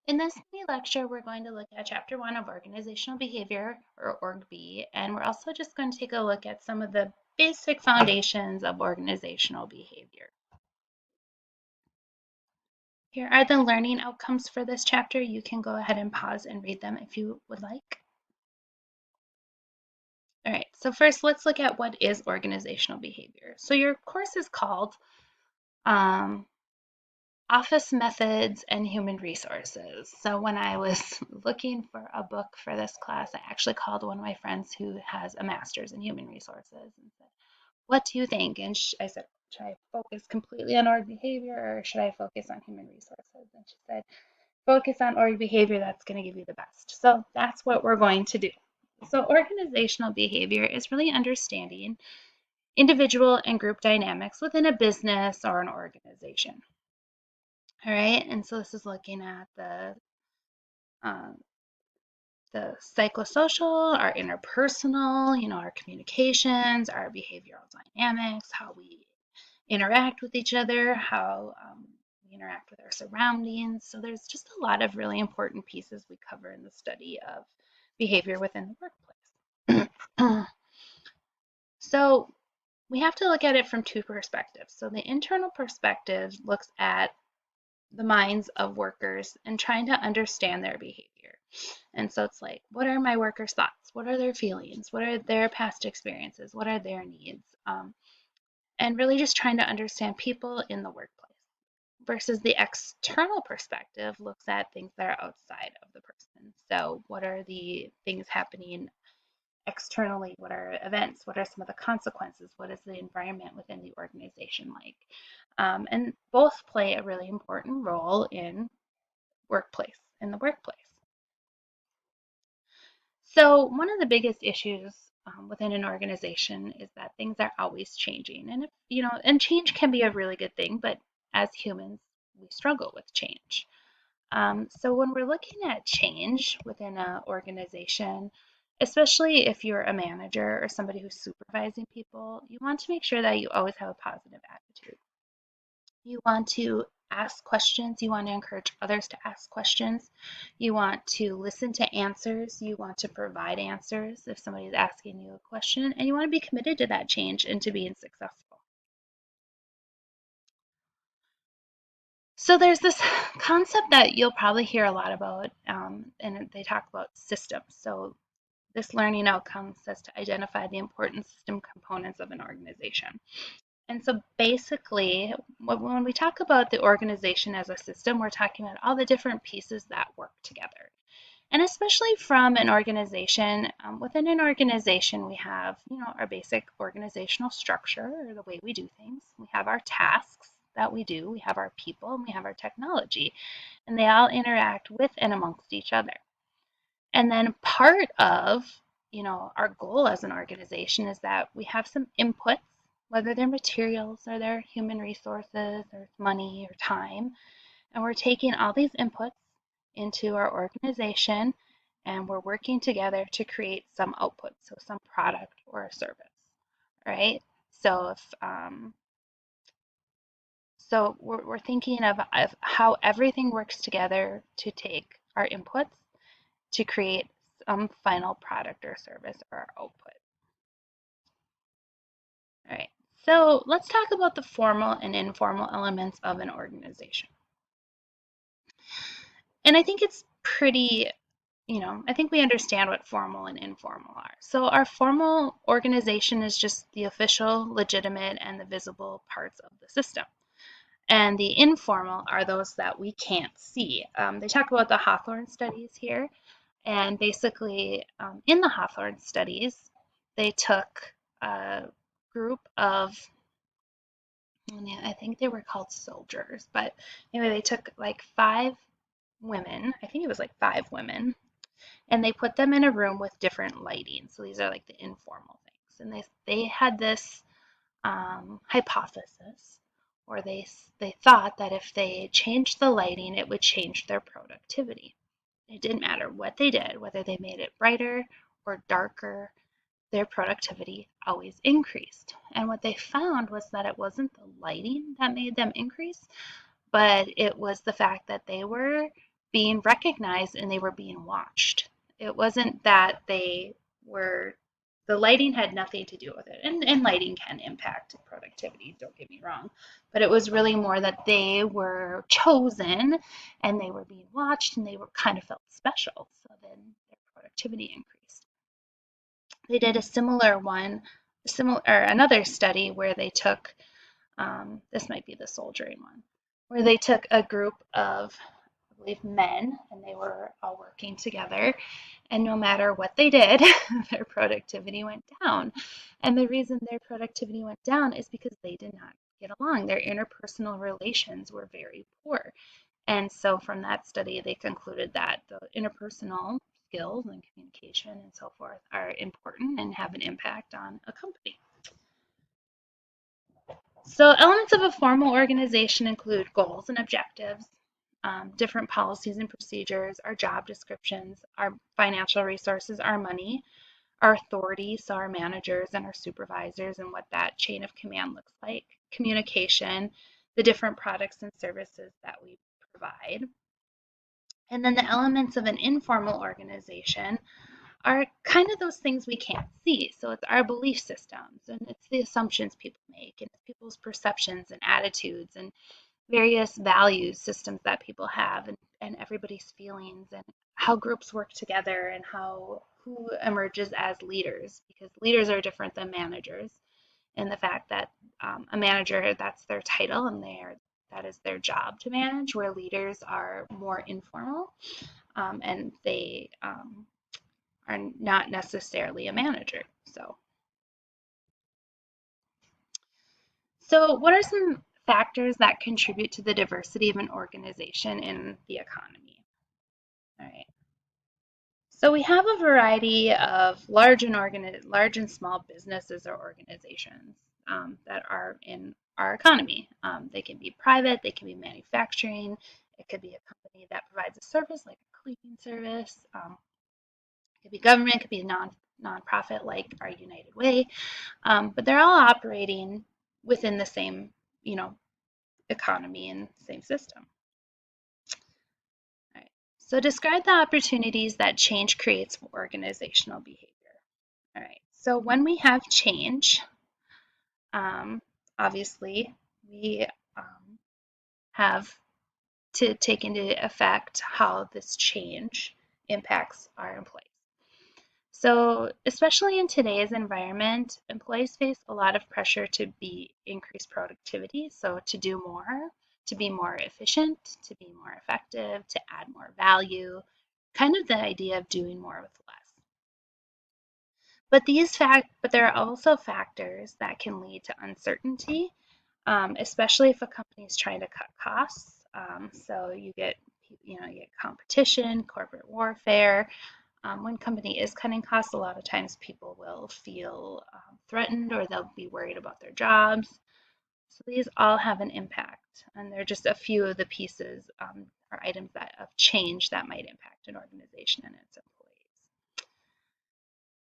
In this mini lecture, we're going to look at Chapter 1 of Organizational Behavior, or Org B, and we're also just going to take a look at some of the basic foundations of organizational behavior. Here are the learning outcomes for this chapter. You can go ahead and pause and read them if you would like. All right, so first let's look at what is organizational behavior. So your course is called Office Methods and Human Resources. So when I was looking for a book for this class, I actually called one of my friends who has a master's in human resources and said, what do you think? And I said, should I focus completely on org behavior or should I focus on human resources? And she said, focus on org behavior, that's going to give you the best. So that's what we're going to do. So organizational behavior is really understanding individual and group dynamics within a business or an organization. All right, and so this is looking at um, the psychosocial, our interpersonal, our communications, our behavioral dynamics, how we interact with each other, how we interact with our surroundings. So there's just a lot of really important pieces we cover in the study of behavior within the workplace. So we have to look at it from two perspectives. So the internal perspective looks at the minds of workers and trying to understand their behavior. And so it's like, what are my workers' thoughts? What are their feelings? What are their past experiences? What are their needs? And really just trying to understand people in the workplace. Versus the external perspective looks at things that are outside of the person. So, what are the things happening externally? What are events? What are some of the consequences? What is the environment within the organization like? And both play a really important role in the workplace. So one of the biggest issues within an organization is that things are always changing, and and change can be a really good thing, but as humans, we struggle with change. So when we're looking at change within an organization, especially if you're a manager or somebody who's supervising people, you want to make sure that you always have a positive attitude. You want to ask questions. You want to encourage others to ask questions. You want to listen to answers. You want to provide answers if somebody is asking you a question, and you want to be committed to that change and to being successful. So there's this concept that you'll probably hear a lot about, and they talk about systems. So this learning outcome says to identify the important system components of an organization. And so basically, when we talk about the organization as a system, we're talking about all the different pieces that work together. And especially from an organization, within an organization, we have, our basic organizational structure or the way we do things. We have our tasks that we do, we have our people, and we have our technology, and they all interact with and amongst each other. And then part of, our goal as an organization is that we have some inputs, whether they're materials or they're human resources or money or time, and we're taking all these inputs into our organization and we're working together to create some output, so some product or a service, right? So we're thinking of how everything works together to take our inputs to create some final product or service or output. All right, so let's talk about the formal and informal elements of an organization. And I think it's pretty, I think we understand what formal and informal are. So our formal organization is just the official, legitimate, and the visible parts of the system. And the informal are those that we can't see. They talk about the Hawthorne Studies here. And basically, in the Hawthorne Studies, they took a group of, I think they were called soldiers, but anyway, they took like 5 women, I think it was like 5 women, and they put them in a room with different lighting. So these are like the informal things. And they had this hypothesis, or they thought that if they changed the lighting, it would change their productivity. It didn't matter what they did, whether they made it brighter or darker, their productivity always increased. And what they found was that it wasn't the lighting that made them increase, but it was the fact that they were being recognized and they were being watched. It wasn't that the lighting had nothing to do with it. And lighting can impact productivity, don't get me wrong. But it was really more that they were chosen and they were being watched and they were kind of felt special. So then their productivity increased. They did a similar one, similar or another study where they took this might be the soldiering one, where they took a group of, I believe, men, and they were all working together. And no matter what they did, their productivity went down. And the reason their productivity went down is because they did not get along. Their interpersonal relations were very poor. And so from that study, they concluded that the interpersonal skills and communication and so forth are important and have an impact on a company. So elements of a formal organization include goals and objectives, different policies and procedures, our job descriptions, our financial resources, our money, our authority, so our managers and our supervisors and what that chain of command looks like, communication, the different products and services that we provide. And then the elements of an informal organization are kind of those things we can't see. So it's our belief systems and it's the assumptions people make and it's people's perceptions and attitudes and various values systems that people have and everybody's feelings and how groups work together and how who emerges as leaders because leaders are different than managers in the fact that a manager that's their title and that is their job to manage where leaders are more informal and they are not necessarily a manager. So what are some factors that contribute to the diversity of an organization in the economy? All right. So we have a variety of large and small businesses or organizations that are in our economy. They can be private, they can be manufacturing, it could be a company that provides a service like a cleaning service. It could be government, it could be a nonprofit like our United Way, but they're all operating within the same, economy and same system. All right. So describe the opportunities that change creates for organizational behavior. All right. So when we have change, um, obviously we have to take into effect how this change impacts our employees. So, especially in today's environment, employees face a lot of pressure to increase productivity, so to do more, to be more efficient, to be more effective, to add more value, kind of the idea of doing more with less. But there are also factors that can lead to uncertainty, especially if a company is trying to cut costs. So you get competition, corporate warfare, when company is cutting costs, a lot of times people will feel threatened or they'll be worried about their jobs. So these all have an impact, and they're just a few of the pieces or items of change that might impact an organization and its employees.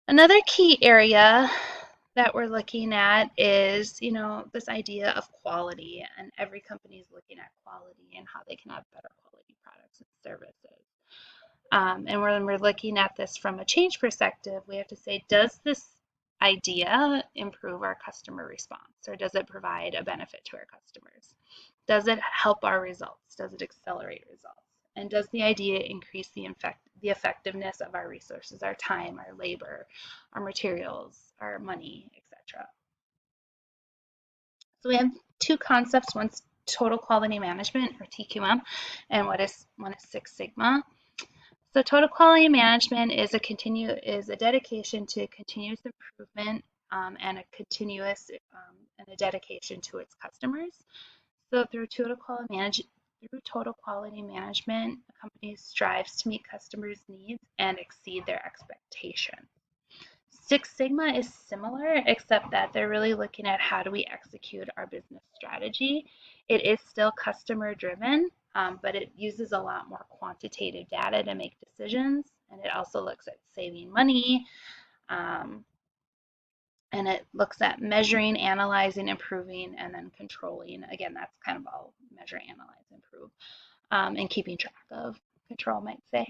Another key area that we're looking at is, this idea of quality, and every company is looking at quality and how they can have better quality products and services. And when we're looking at this from a change perspective, we have to say, does this idea improve our customer response or does it provide a benefit to our customers? Does it help our results? Does it accelerate results? And does the idea increase the effectiveness of our resources, our time, our labor, our materials, our money, etc.? So we have two concepts. One's total quality management or TQM, and one is Six Sigma. So total quality management is a dedication to continuous improvement and a dedication to its customers. So through total quality management, a company strives to meet customers' needs and exceed their expectations. Six Sigma is similar, except that they're really looking at how do we execute our business strategy. It is still customer driven, but it uses a lot more quantitative data to make decisions. And it also looks at saving money. And it looks at measuring, analyzing, improving, and then controlling. Again, that's kind of all measure, analyze, improve, and keeping track of patrol might say.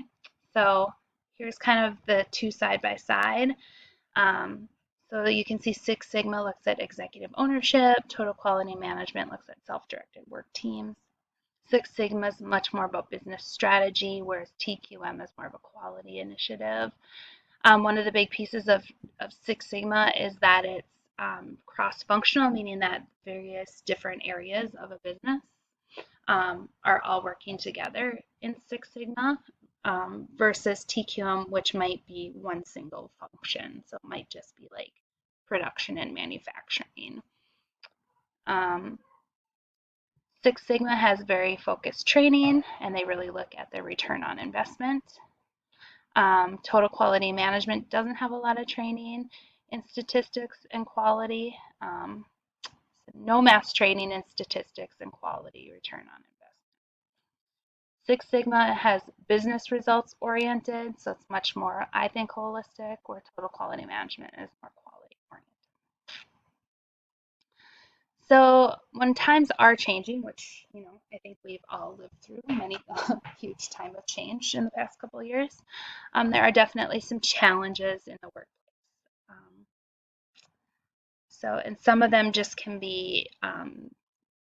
So here's kind of the two side by side. Um, so you can see Six Sigma looks at executive ownership, Total Quality Management looks at self-directed work teams. Six Sigma is much more about business strategy, whereas TQM is more of a quality initiative. One of the big pieces of Six Sigma is that it's cross-functional, meaning that various different areas of a business are all working together in Six Sigma versus TQM, which might be one single function. So it might just be like production and manufacturing. Um, Six Sigma has very focused training, and they really look at their return on investment. Total Quality Management doesn't have a lot of training in statistics and quality. No mass training in statistics and quality return on investment. Six Sigma has business results oriented, so it's much more, I think, holistic, where Total Quality Management is more quality oriented. So when times are changing, which I think we've all lived through many huge time of change in the past couple of years, there are definitely some challenges in the workplace. And some of them just can be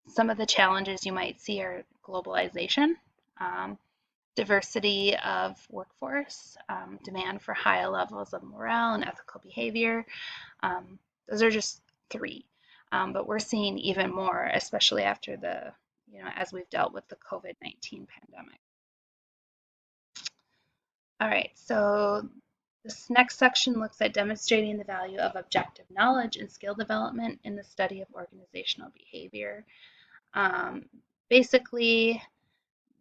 some of the challenges you might see are globalization, diversity of workforce, demand for high levels of morale and ethical behavior. Those are just three. But we're seeing even more, especially after as we've dealt with the COVID-19 pandemic. All right, so this next section looks at demonstrating the value of objective knowledge and skill development in the study of organizational behavior. Basically,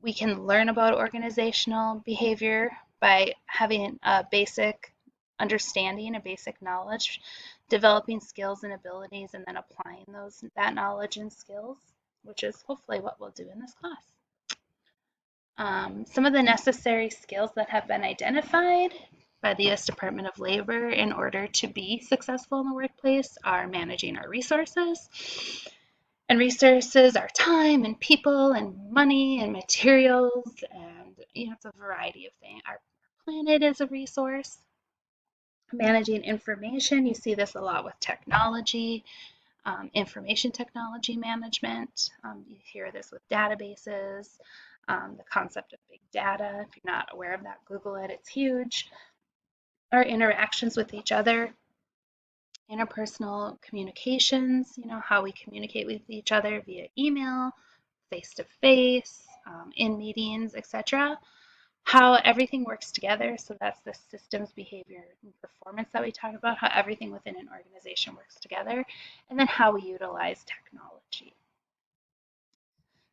we can learn about organizational behavior by having a basic understanding, a basic knowledge, developing skills and abilities, and then applying that knowledge and skills, which is hopefully what we'll do in this class. Some of the necessary skills that have been identified by the U.S. Department of Labor in order to be successful in the workplace are managing our resources. And resources are time and people and money and materials, and it's a variety of things. Our planet is a resource. Managing information, you see this a lot with technology, information technology management. You hear this with databases, the concept of big data. If you're not aware of that, Google it, it's huge. Our interactions with each other, interpersonal communications, how we communicate with each other via email, face-to-face, in meetings, etc. How everything works together, so that's the systems, behavior, and performance that we talk about, how everything within an organization works together, and then how we utilize technology.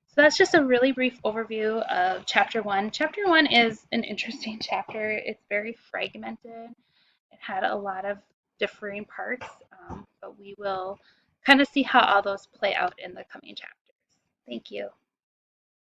So that's just a really brief overview of Chapter 1. Chapter 1 is an interesting chapter. It's very fragmented. It had a lot of differing parts, but we will kind of see how all those play out in the coming chapters. Thank you.